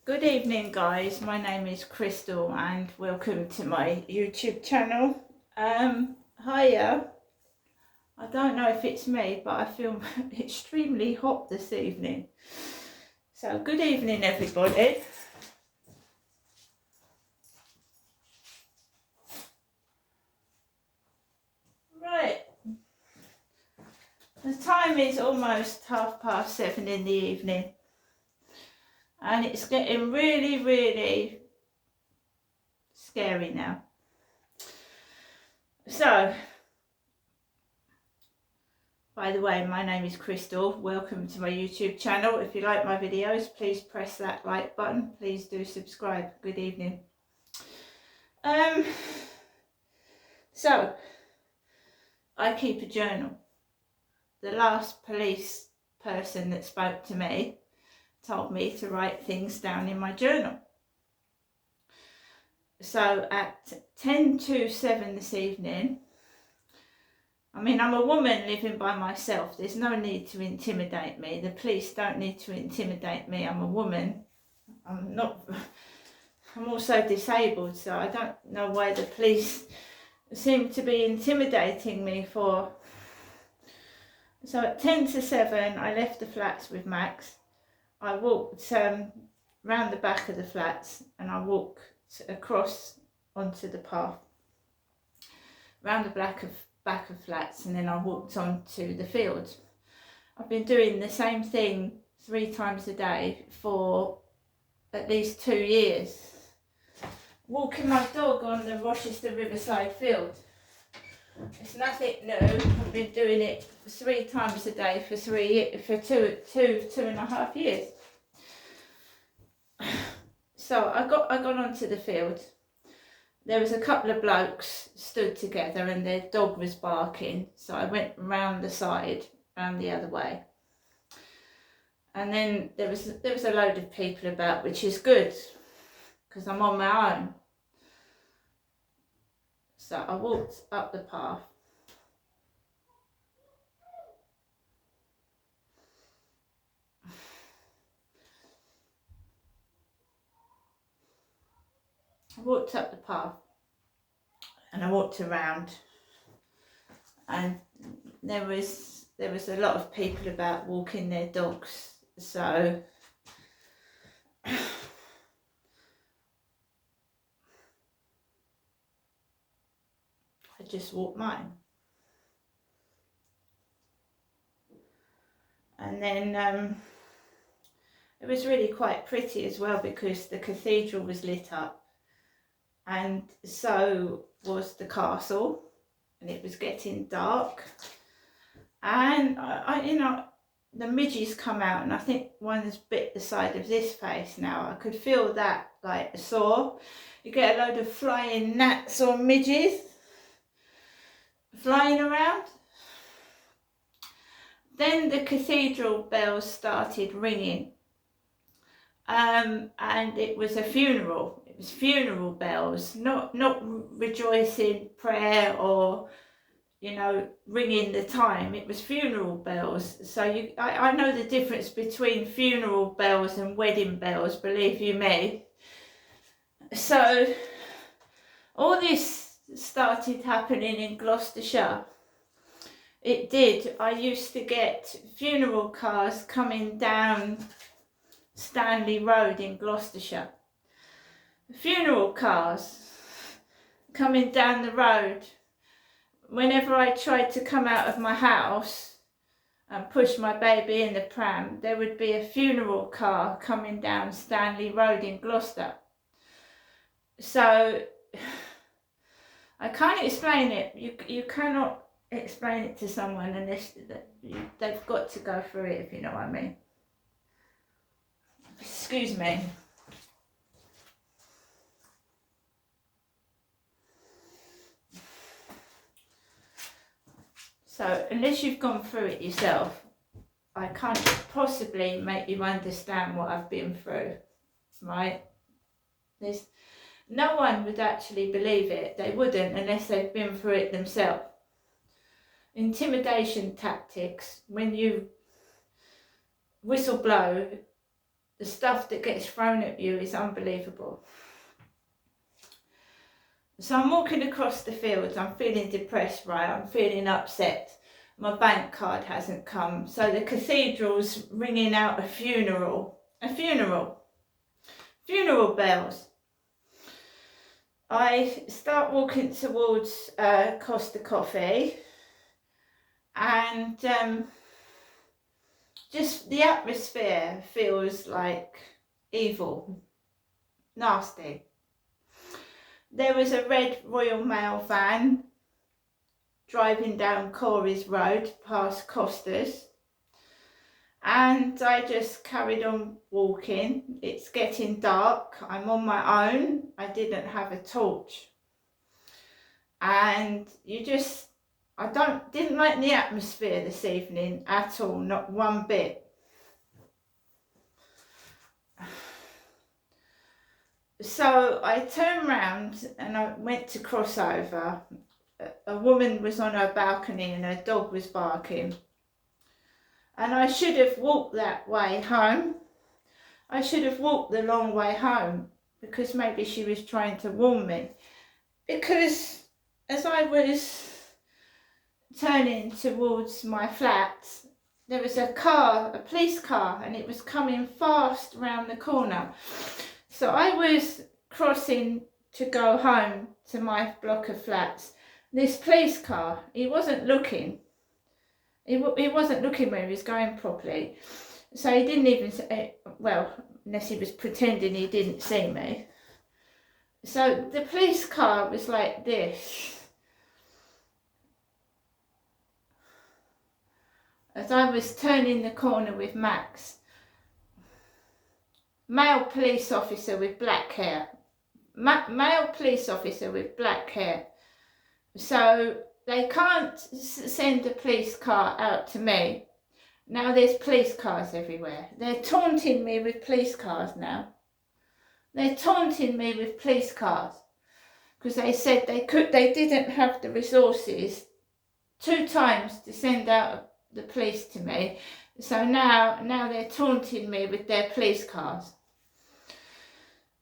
Good evening, guys. My name is Crystal and welcome to my YouTube channel. Hiya. I don't know if it's me, but I feel extremely hot this evening. So good evening, everybody. Right. The time is almost 7:30 in the evening. And it's getting really, really scary now. So, by the way, my name is Crystal. Welcome to my YouTube channel. If you like my videos, please press that like button. Please do subscribe. Good evening. So, I keep a journal. The last police person that spoke to me told me to write things down in my journal. So at 7:10 this evening, I mean, I'm a woman living by myself. There's no need to intimidate me. The police don't need to intimidate me. I'm a woman. I'm also disabled, so I don't know why the police seem to be intimidating me for. So at 7:10, I left the flats with Max. I walked round the back of the flats and I walked across onto the path, round the back of flats, and then I walked onto the field. I've been doing the same thing 3 times a day for at least 2 years. Walking my dog on the Rochester Riverside field. It's nothing new. I've been doing it 3 times a day for 2.5 years. So I got onto the field. There was a couple of blokes stood together and their dog was barking. So I went round the side, round the other way. And then there was a load of people about, which is good because I'm on my own. So I walked up the path. I walked up the path and I walked around, and there was a lot of people about walking their dogs. So I just walked mine. And then it was really quite pretty as well because the cathedral was lit up and so was the castle, and it was getting dark. And I the midges come out, and I think one has bit the side of this face now. I could feel that like a sore. You get a load of flying gnats or midges flying around. Then the cathedral bells started ringing, and it was a funeral. It was funeral bells, not rejoicing prayer or ringing the time. It was funeral bells. So I know the difference between funeral bells and wedding bells, believe you me. So all this started happening in Gloucestershire. It did. I used to get funeral cars coming down Stanley Road in Gloucestershire. Funeral cars coming down the road. Whenever I tried to come out of my house and push my baby in the pram, there would be a funeral car coming down Stanley Road in Gloucester. So I can't explain it. You cannot explain it to someone unless they've got to go through it, if you know what I mean. Excuse me. So unless you've gone through it yourself, I can't possibly make you understand what I've been through, right? No one would actually believe it. They wouldn't unless they've been through it themselves. Intimidation tactics, when you whistle blow, the stuff that gets thrown at you is unbelievable. So I'm walking across the fields, I'm feeling depressed, right? I'm feeling upset. My bank card hasn't come. So the cathedral's ringing out a funeral. Funeral bells. I start walking towards Costa Coffee, and just the atmosphere feels like evil, nasty. There was a red Royal Mail van driving down Corey's Road past Costa's, and I just carried on walking. It's getting dark, I'm on my own, I didn't have a torch, and I didn't like the atmosphere this evening at all, not one bit. So I turned round and I went to cross over. A woman was on her balcony and her dog was barking. And I should have walked that way home. I should have walked the long way home, because maybe she was trying to warn me. Because as I was turning towards my flat, there was a police car, and it was coming fast round the corner. So I was crossing to go home to my block of flats. This police car, he wasn't looking. He wasn't looking where he was going properly. So he didn't even say, well, unless he was pretending he didn't see me. So the police car was like this. As I was turning the corner with Max. Male police officer with black hair. Male police officer with black hair. So they can't send a police car out to me. Now there's police cars everywhere. They're taunting me with police cars now. They're taunting me with police cars. Because they said they didn't have the resources 2 times to send out the police to me. So now they're taunting me with their police cars.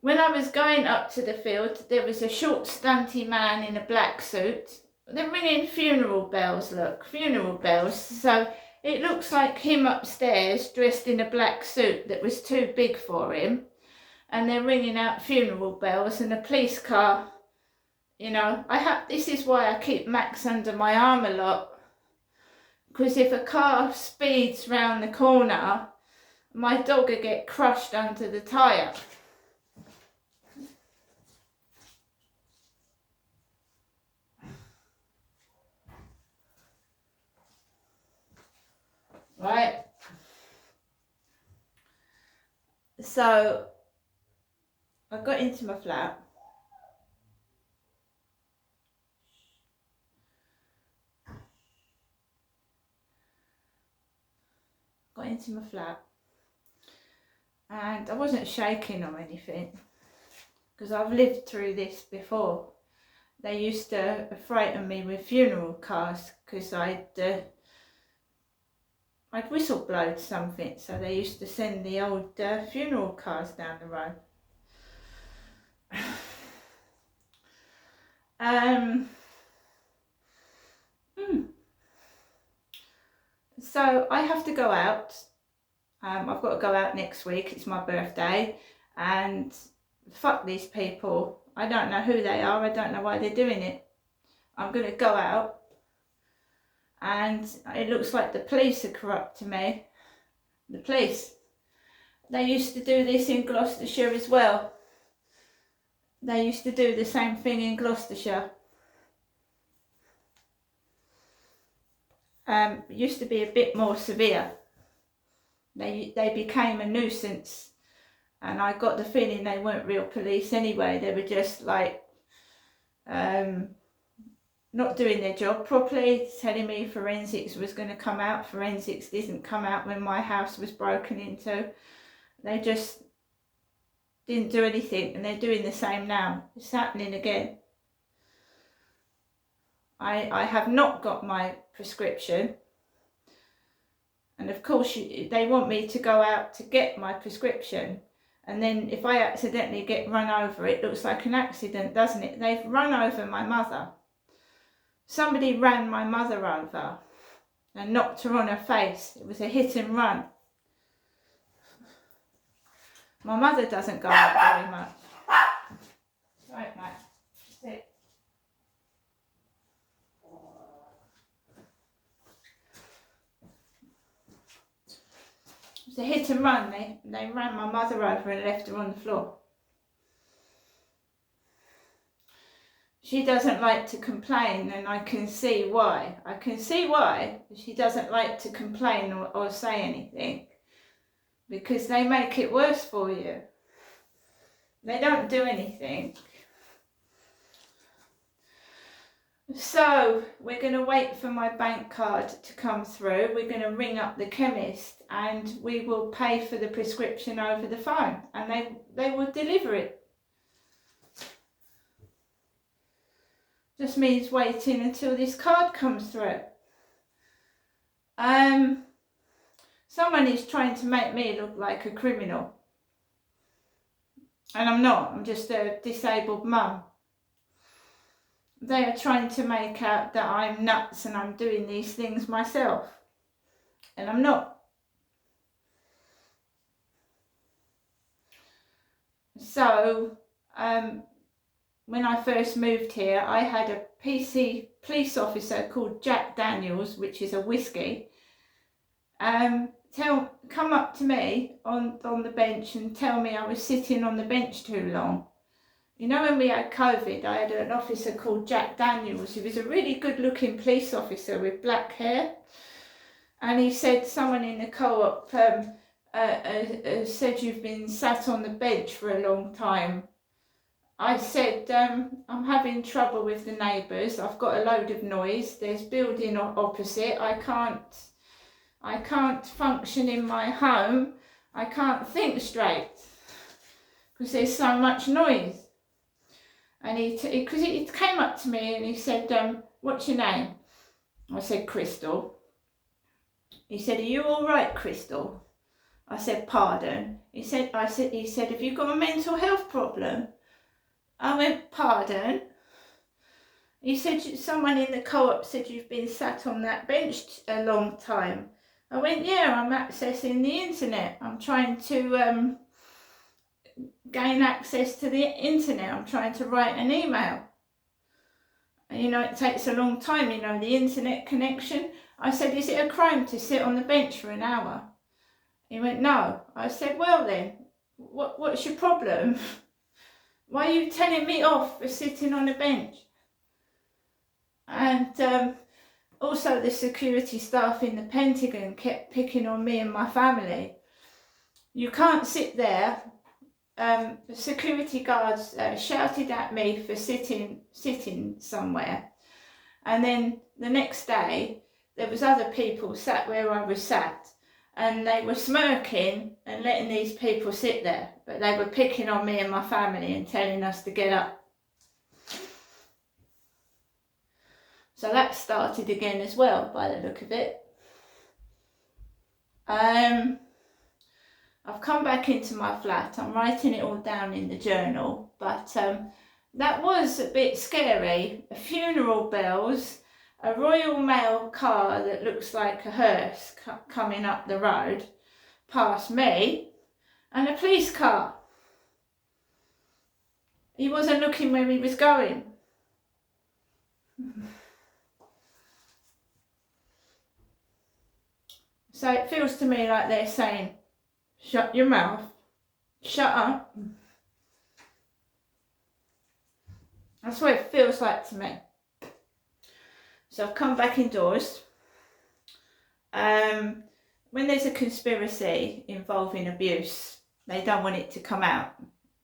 When I was going up to the field, there was a short, stunty man in a black suit. They're ringing funeral bells, look, funeral bells. So it looks like him upstairs, dressed in a black suit that was too big for him. And they're ringing out funeral bells, and a police car, you know. This is why I keep Max under my arm a lot. Because if a car speeds round the corner, my dog will get crushed under the tyre. Right, so I got into my flat. And I wasn't shaking or anything, because I've lived through this before. They used to frighten me with funeral cars because I'd whistleblowed something, so they used to send the old funeral cars down the road. So I have to go out. I've got to go out next week. It's my birthday, and fuck these people. I don't know who they are. I don't know why they're doing it. I'm going to go out. And it looks like the police are corrupt to me. The police. They used to do this in Gloucestershire as well. They used to do the same thing in Gloucestershire. Used to be a bit more severe. They became a nuisance. And I got the feeling they weren't real police anyway. They were just like... not doing their job properly, telling me forensics was going to come out. Forensics didn't come out when my house was broken into. They just didn't do anything, and they're doing the same now. It's happening again. I have not got my prescription. And of course they want me to go out to get my prescription, and then if I accidentally get run over, it looks like an accident, doesn't it? They've run over my mother. Somebody ran my mother over and knocked her on her face. It was a hit and run. My mother doesn't go out very much. Right, mate. Sit. It was a hit and run. They ran my mother over and left her on the floor. She doesn't like to complain, and I can see why. I can see why she doesn't like to complain or say anything. Because they make it worse for you. They don't do anything. So we're going to wait for my bank card to come through. We're going to ring up the chemist and we will pay for the prescription over the phone, and they will deliver it. Just means waiting until this card comes through. Someone is trying to make me look like a criminal. And I'm not. I'm just a disabled mum. They are trying to make out that I'm nuts and I'm doing these things myself. And I'm not. So, when I first moved here, I had a PC police officer called Jack Daniels, which is a whiskey, come up to me on the bench and tell me I was sitting on the bench too long. You know, when we had COVID, I had an officer called Jack Daniels. He was a really good looking police officer with black hair. And he said, someone in the co-op said you've been sat on the bench for a long time. I said, I'm having trouble with the neighbours. I've got a load of noise. There's building opposite. I can't function in my home. I can't think straight because there's so much noise. And he came up to me and he said, what's your name? I said, Crystal. He said, are you all right, Crystal? I said, pardon. He said, have you got a mental health problem? I went, pardon? He said, someone in the co-op said you've been sat on that bench a long time. I went, yeah, I'm accessing the internet. I'm trying to gain access to the internet. I'm trying to write an email. And, you know, it takes a long time, you know, the internet connection. I said, is it a crime to sit on the bench for an hour? He went, no. I said, well then, what's your problem? Why are you telling me off for sitting on a bench? And also the security staff in the Pentagon kept picking on me and my family. You can't sit there. The security guards shouted at me for sitting somewhere. And then the next day, there was other people sat where I was sat. And they were smirking and letting these people sit there. But they were picking on me and my family and telling us to get up. So that started again as well, by the look of it. I've come back into my flat. I'm writing it all down in the journal. But that was a bit scary. Funeral bells. A Royal Mail car that looks like a hearse coming up the road past me, and a police car. He wasn't looking where he was going. So it feels to me like they're saying, shut your mouth, shut up. That's what it feels like to me. So I've come back indoors. When there's a conspiracy involving abuse, they don't want it to come out,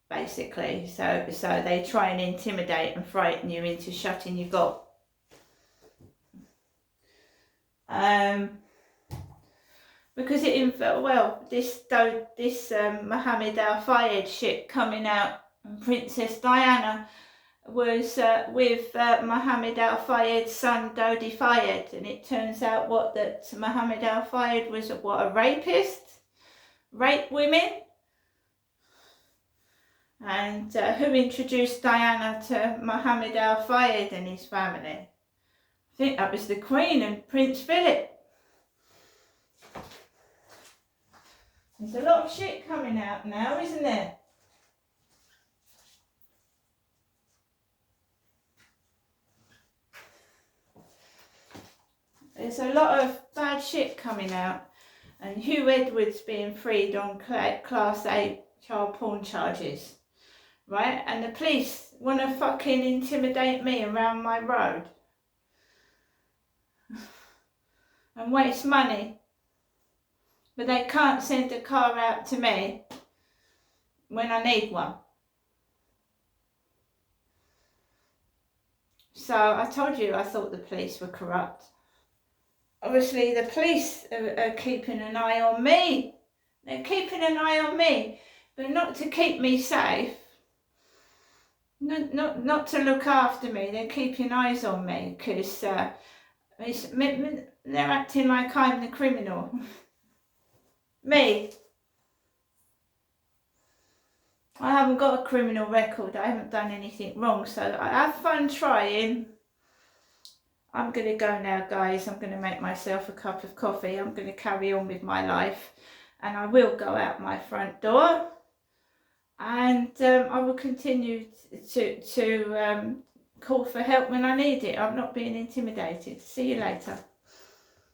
basically. So they try and intimidate and frighten you into shutting your gob. Because this Mohammed Al Fayed shit coming out, and Princess Diana was with Mohammed Al Fayed's son Dodi Fayed, and it turns out that Mohammed Al Fayed was a rapist, raped women, and who introduced Diana to Mohammed Al Fayed and his family? I think that was the Queen and Prince Philip. There's a lot of shit coming out now, isn't there? There's a lot of bad shit coming out, and Hugh Edwards being freed on Class A child porn charges, right? And the police want to fucking intimidate me around my road and waste money, but they can't send a car out to me when I need one. So I told you I thought the police were corrupt. Obviously the police are keeping an eye on me. They're keeping an eye on me, but not to keep me safe. Not to look after me. They're keeping eyes on me because they're acting like I'm the criminal. Me. I haven't got a criminal record. I haven't done anything wrong, so I have fun trying. I'm going to go now, guys. I'm going to make myself a cup of coffee. I'm going to carry on with my life, and I will go out my front door, and I will continue to call for help when I need it. I'm not being intimidated. See you later.